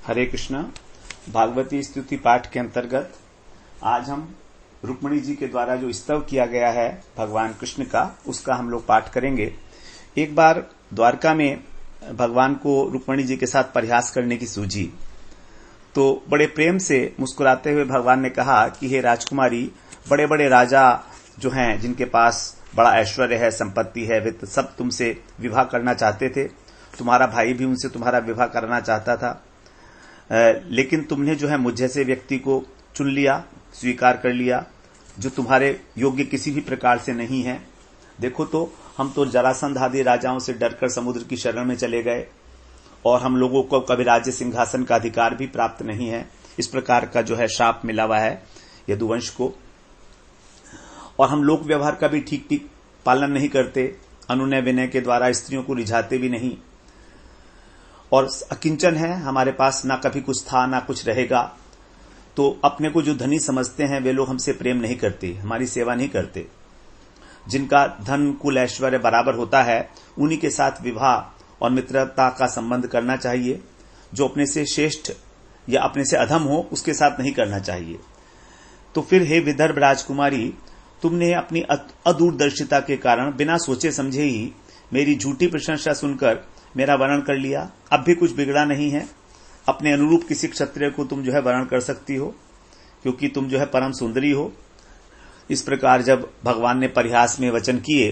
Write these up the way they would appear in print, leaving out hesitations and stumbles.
हरे कृष्णा। भागवती स्तुति पाठ के अंतर्गत आज हम रुक्मिणी जी के द्वारा जो स्तव किया गया है भगवान कृष्ण का, उसका हम लोग पाठ करेंगे। एक बार द्वारका में भगवान को रुक्मिणी जी के साथ परिहास करने की सूझी, तो बड़े प्रेम से मुस्कुराते हुए भगवान ने कहा कि हे राजकुमारी, बड़े बड़े राजा जो हैं, जिनके पास बड़ा ऐश्वर्य है, संपत्ति है, वित्त, सब तुमसे विवाह करना चाहते थे। तुम्हारा भाई भी उनसे तुम्हारा विवाह करना चाहता था, लेकिन तुमने जो है मुझ जैसे व्यक्ति को चुन लिया, स्वीकार कर लिया, जो तुम्हारे योग्य किसी भी प्रकार से नहीं है। देखो तो हम तो जरासंध आदि राजाओं से डरकर समुद्र की शरण में चले गए और हम लोगों को कभी राज्य सिंहासन का अधिकार भी प्राप्त नहीं है। इस प्रकार का जो है श्राप मिला हुआ है यदुवंश को, और हम लोक व्यवहार का भी ठीक ठीक पालन नहीं करते, अनुनय विनय के द्वारा स्त्रियों को रिझाते भी नहीं, और अकिंचन है, हमारे पास ना कभी कुछ था ना कुछ रहेगा। तो अपने को जो धनी समझते हैं वे लोग हमसे प्रेम नहीं करते, हमारी सेवा नहीं करते। जिनका धन कुल ऐश्वर्य बराबर होता है उन्हीं के साथ विवाह और मित्रता का संबंध करना चाहिए। जो अपने से श्रेष्ठ या अपने से अधम हो उसके साथ नहीं करना चाहिए। तो फिर हे विदर्भ राजकुमारी, तुमने अपनी अदूरदर्शिता के कारण बिना सोचे समझे ही मेरी झूठी प्रशंसा सुनकर मेरा वर्णन कर लिया। अब भी कुछ बिगड़ा नहीं है, अपने अनुरूप किसी क्षत्रिय को तुम जो है वर्ण कर सकती हो, क्योंकि तुम जो है परम सुंदरी हो। इस प्रकार जब भगवान ने परिहास में वचन किए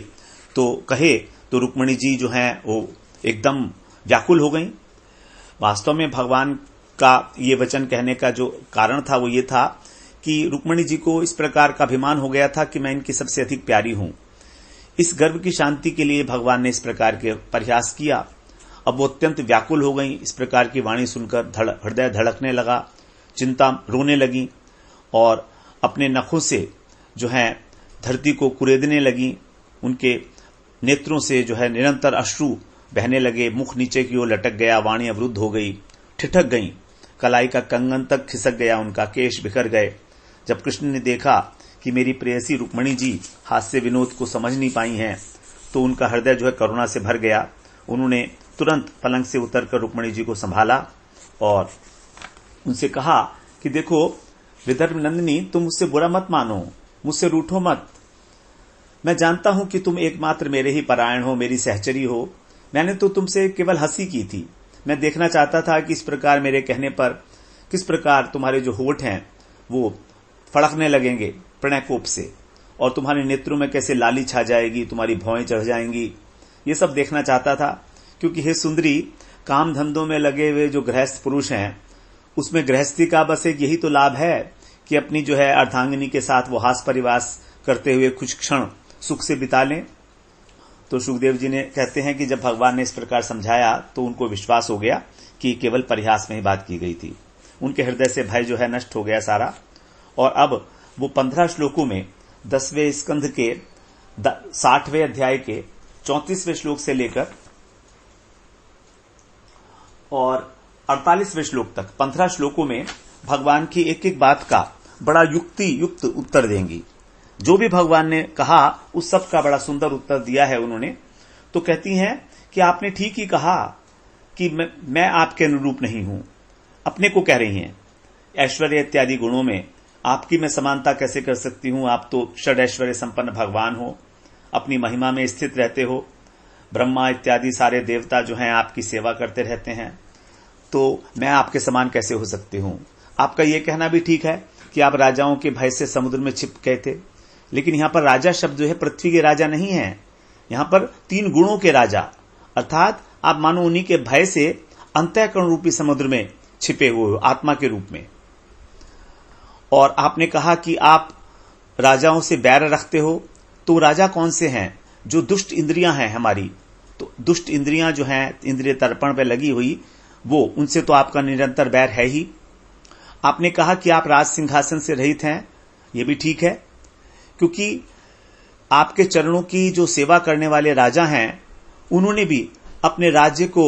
तो कहे, तो रुक्मिणी जी जो है वो एकदम व्याकुल हो गई। वास्तव में भगवान का ये वचन कहने का जो कारण था वो ये था कि रुक्मिणी जी को इस प्रकार का अभिमान हो गया था कि मैं इनकी सबसे अधिक प्यारी हूं। इस गर्व की शांति के लिए भगवान ने इस प्रकार के परिहास किया। अब वो अत्यंत व्याकुल हो गई। इस प्रकार की वाणी सुनकर हृदय धड़कने लगा, चिंता रोने लगी और अपने नखों से जो है धरती को कुरेदने लगी। उनके नेत्रों से जो है निरंतर अश्रु बहने लगे, मुख नीचे की ओर लटक गया, वाणी अवरुद्ध हो गई, ठिठक गई, कलाई का कंगन तक खिसक गया, उनका केश बिखर गए। जब कृष्ण ने देखा कि मेरी प्रेयसी रुक्मिणी जी हास्य विनोद को समझ नहीं पाई हैं, तो उनका हृदय जो है करुणा से भर गया। उन्होंने तुरंत पलंग से उतरकर रुक्मिणी जी को संभाला और उनसे कहा कि देखो विदर्भ नंदिनी, तुम मुझसे बुरा मत मानो, मुझसे रूठो मत। मैं जानता हूं कि तुम एकमात्र मेरे ही परायण हो, मेरी सहचरी हो। मैंने तो तुमसे केवल हंसी की थी। मैं देखना चाहता था कि इस प्रकार मेरे कहने पर किस प्रकार तुम्हारे जो होठ हैं वो फड़कने लगेंगे प्रणय कोप से, और तुम्हारे नेत्रों में कैसे लाली छा जाएगी, तुम्हारी भौएं चढ़ जाएंगी। ये सब देखना चाहता था, क्योंकि हे सुंदरी, काम धंधों में लगे हुए जो गृहस्थ पुरुष हैं, उसमें गृहस्थी का बस एक यही तो लाभ है कि अपनी जो है अर्धांगिनी के साथ वो हास परिवास करते हुए कुछ क्षण सुख से बिता लें। तो सुखदेव जी ने कहते हैं कि जब भगवान ने इस प्रकार समझाया तो उनको विश्वास हो गया कि केवल परिहास में ही बात की गई थी। उनके हृदय से भय जो है नष्ट हो गया सारा। और अब वो 15 श्लोकों में 10वें स्कंध के 60वें अध्याय के 34वें श्लोक से लेकर और 48वें श्लोक तक 15 श्लोकों में भगवान की एक एक बात का बड़ा युक्ति युक्त उत्तर देंगी। जो भी भगवान ने कहा उस सब का बड़ा सुंदर उत्तर दिया है उन्होंने। तो कहती हैं कि आपने ठीक ही कहा कि मैं आपके अनुरूप नहीं हूं। अपने को कह रही हैं, ऐश्वर्य इत्यादि गुणों में आपकी मैं समानता कैसे कर सकती हूं? आप तो षड ऐश्वर्य संपन्न भगवान हो, अपनी महिमा में स्थित रहते हो। ब्रह्मा इत्यादि सारे देवता जो हैं आपकी सेवा करते रहते हैं, तो मैं आपके समान कैसे हो सकती हूं? आपका यह कहना भी ठीक है कि आप राजाओं के भय से समुद्र में छिप गए थे, लेकिन यहां पर राजा शब्द जो है पृथ्वी के राजा नहीं है, यहां पर 3 गुणों के राजा, अर्थात आप मानो उन्हीं के भय से अंतःकरण रूपी समुद्र में छिपे हुए हो आत्मा के रूप में। और आपने कहा कि आप राजाओं से बैर रखते हो, तो राजा कौन से हैं? जो दुष्ट इंद्रियां हैं हमारी, तो दुष्ट इंद्रियां जो हैं इंद्रिय तर्पण पे लगी हुई, वो उनसे तो आपका निरंतर बैर है ही। आपने कहा कि आप राज सिंहासन से रहित हैं, ये भी ठीक है, क्योंकि आपके चरणों की जो सेवा करने वाले राजा हैं उन्होंने भी अपने राज्य को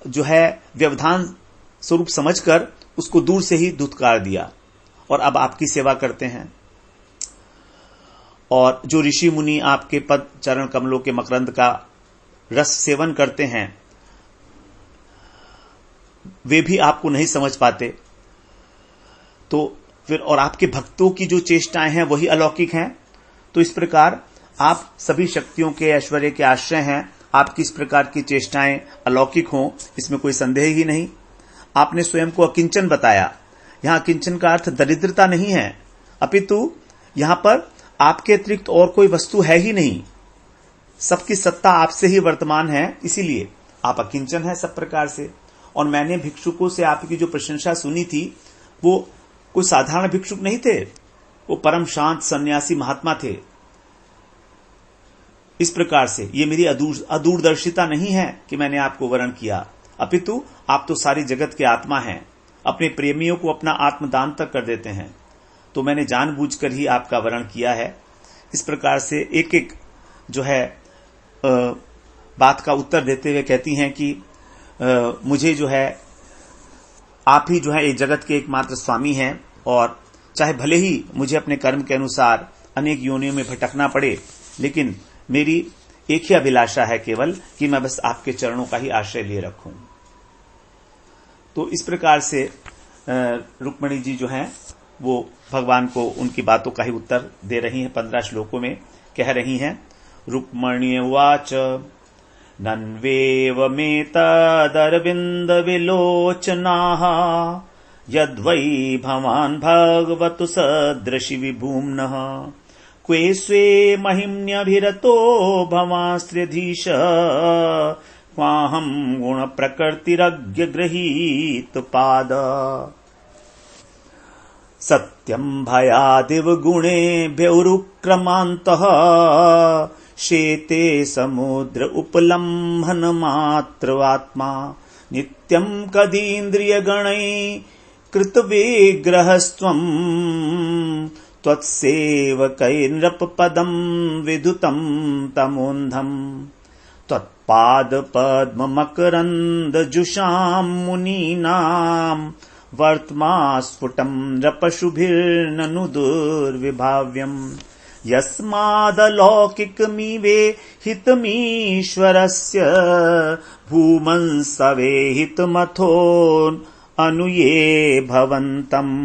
जो है व्यवधान स्वरूप समझकर उसको दूर से ही धुतकार दिया, और अब आपकी सेवा करते हैं। और जो ऋषि मुनि आपके पद चरण कमलों के मकरंद का रस सेवन करते हैं, वे भी आपको नहीं समझ पाते। तो फिर और आपके भक्तों की जो चेष्टाएं हैं वही अलौकिक हैं। तो इस प्रकार आप सभी शक्तियों के ऐश्वर्य के आश्रय हैं। आपकी इस प्रकार की चेष्टाएं अलौकिक हों, इसमें कोई संदेह ही नहीं। आपने स्वयं को अकिंचन बताया। यहां अकिंचन का अर्थ दरिद्रता नहीं है, अपितु यहां पर आपके अतिरिक्त और कोई वस्तु है ही नहीं। सबकी सत्ता आपसे ही वर्तमान है, इसीलिए आप अकिंचन हैं सब प्रकार से। और मैंने भिक्षुकों से आपकी जो प्रशंसा सुनी थी, वो कोई साधारण भिक्षुक नहीं थे, वो परम शांत सन्यासी महात्मा थे। इस प्रकार से ये मेरी अदूरदर्शिता नहीं है कि मैंने आपको वर्ण किया, अपितु आप तो सारी जगत के आत्मा हैं, अपने प्रेमियों को अपना आत्मदान तक कर देते हैं। तो मैंने जानबूझकर ही आपका वर्ण किया है। इस प्रकार से एक एक जो है बात का उत्तर देते हुए कहती हैं कि मुझे जो है आप ही जो है एक जगत के एकमात्र स्वामी हैं, और चाहे भले ही मुझे अपने कर्म के अनुसार अनेक योनियों में भटकना पड़े, लेकिन मेरी एक ही अभिलाषा है केवल कि मैं बस आपके चरणों का ही आश्रय लिए रखूं। तो इस प्रकार से रुक्मिणी जी जो हैं वो भगवान को उनकी बातों का ही उत्तर दे रही हैं। 15 श्लोकों में कह रही हैं। रुक्मिणी उवाच नन्वेवमेतदरविन्द विलोचनाः यद्वै भवान् भगवतु सदृशि विभूम्नः क्वे स्वे महिम्न्यभिरतो भवांस्त्र्यधीश क्वाहं गुणप्रकृतिरज्ञगृहीत पाद सत्यं भयादिव गुणेभ्योरुक्रमान्तः शेते समुद्र उपलम्भन मात्र आत्मा नित्यं कदीन्द्रियगणैः कृतविग्रहस्त्वं त्वत्सेवकैर्नृपपदं विदुतं तमोन्धम् त्वत्पादपद्ममकरन्दजुषां मुनीनां वर्त्मा स्फुटं नृपशुभिर्ननु दुर्विभाव्यम् यस्मादलौकिकमिवे हितमीश्वरस्य भूमंसवे हितमथोन् अनुये भवन्तम्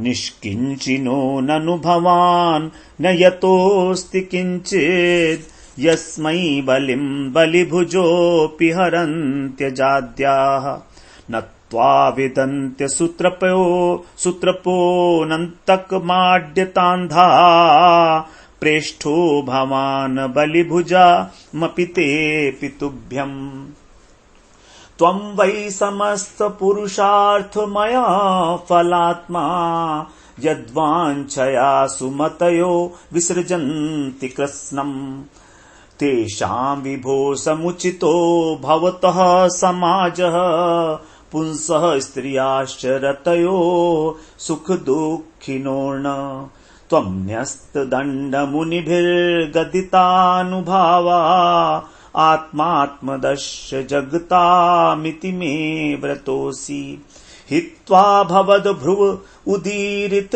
निष्किञ्चिनो ननु भवान् न यतोऽस्ति किञ्चित् यस्मै बलिं बलिभुजोऽपि हरन्त्यजाद्याः न त्वाविदन्त्य सूत्रपोऽनन्तकमाड्यतान्धा प्रेष्ठो भवान् बलिभुजामपि ते पितुभ्यम् त्वं वै समस्तपुरुषार्थमया फलात्मा यद्वाञ्छया सुमतयो विसृजन्ति कृत्स्नम् तेषां विभो समुचितो भवतः समाजः पुंसः स्त्रियाश्च रतयो सुखदुःखिनोर्न त्वं न्यस्तदण्डमुनिभिर्गदितानुभावा आत्मात्मदस्य जगतामिति मे व्रतोऽसि हित्वा भवद्भ्रुव उदीरितकालवेग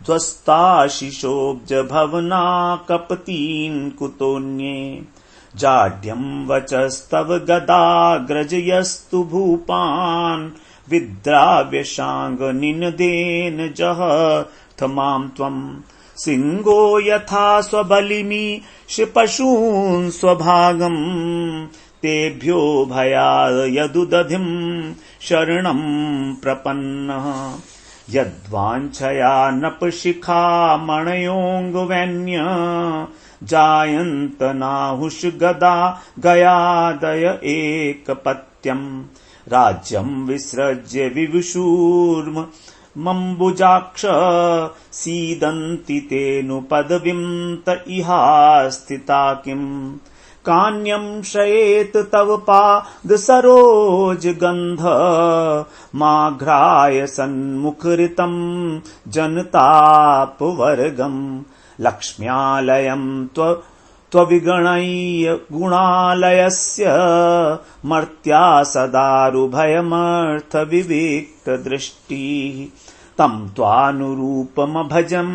ध्वस्ताशिशोऽब्ज भवना कपतीन् कुतोऽन्ये जाड्यं वचस्तव गदाग्रजयस्तु भूपान् विद्राव्यशाङ्गनिनदेन जहथ मां त्वम् सिंहो यथा स्वबलिमीश पशून् स्वभागम् तेभ्यो भयाद यदुदधिं शरणं प्रपन्नः यद्वाञ्छया नपशिखामणयोऽङ्गवैन्य जायन्त नाहुष गदा गयादय एकपत्यम् राज्यं विसृज्य विवशूर्म मम्बुजाक्ष सीदन्ति तेनु पदवीं त इहास्थिता किम् कान्यं शयेत तव पाद सरोज गन्ध माघ्राय सन्मुखरितं जनतापवर्गम् लक्ष्म्यालयं त्वविगणय्य गुणालयस्य मर्त्या सदारुभयमर्थ विविक्त दृष्टिः तं त्वानुरूपमभजं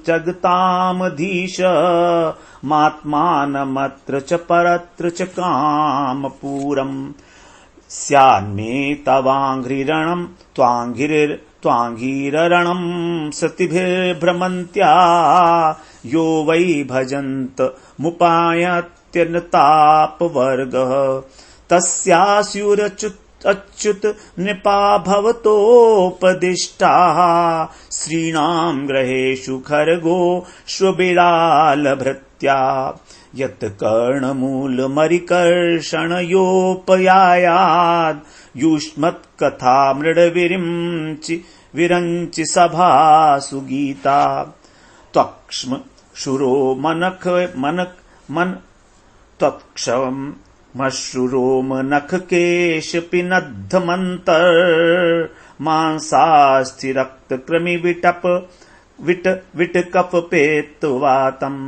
जगतामधीश मात्मानमत्र च परत्र च कामपूरम् स्यान्मे तवाङ्घ्रिरणं त्वाङ्घ्रिरणं सतिभिर्भ्रमन्त्या यो वै भजन्त मुपायत्यनतापवर्गः तस्यास्युरच्युत नृपा भवतोपदिष्टाः श्रीणां ग्रहेषु खर्गो श्वबिडालभृत्या यत् कर्णमूलमरिकर्षणयोपयायाद् युष्मत्कथा विरञ्चि सभासु गीता त्वक्ष्म शुरो मश्रुरोमनखकेश पिनद्धमन्तर्मांसास्थिरक्तकृमि विटकपपेत्वातम्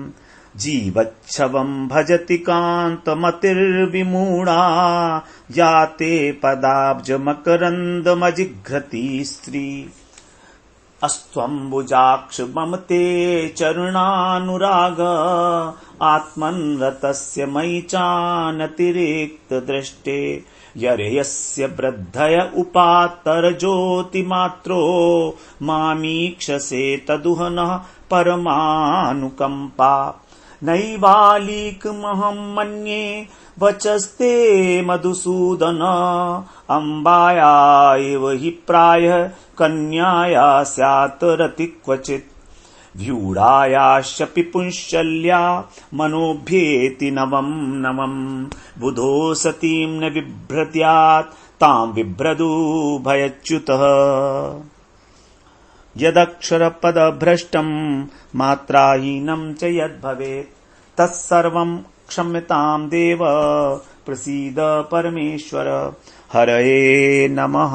जीवच्छवम् भजति कान्तमतिर्विमूढा याते पदाब्जमकरन्दमजिघ्रति स्त्री अस्त्वम्बुजाक्ष मम ते चरणानुराग आत्मन्रतस्य मयि चानतिरिक्तदृष्टे यस्य वृद्धय उपात्तरज्योतिमात्रो मामीक्षसे तदुहनः परमानुकम्पा नैवालीकमहं मन्ये वचस्ते मधुसूदन अम्बाया एव हि प्रायः कन्याया स्यात् रति क्वचित् व्यूढायाश्च पुंशल्या मनोभ्येति नवं बुधो सतीं न बिभ्रत्यात् तां बिभ्रदु भयच्युतः यदक्षरपदभ्रष्टं मात्राहीनं च यद्भवेत् तत्सर्वं क्षम्यतां देव प्रसीद परमेश्वर हरये नमः।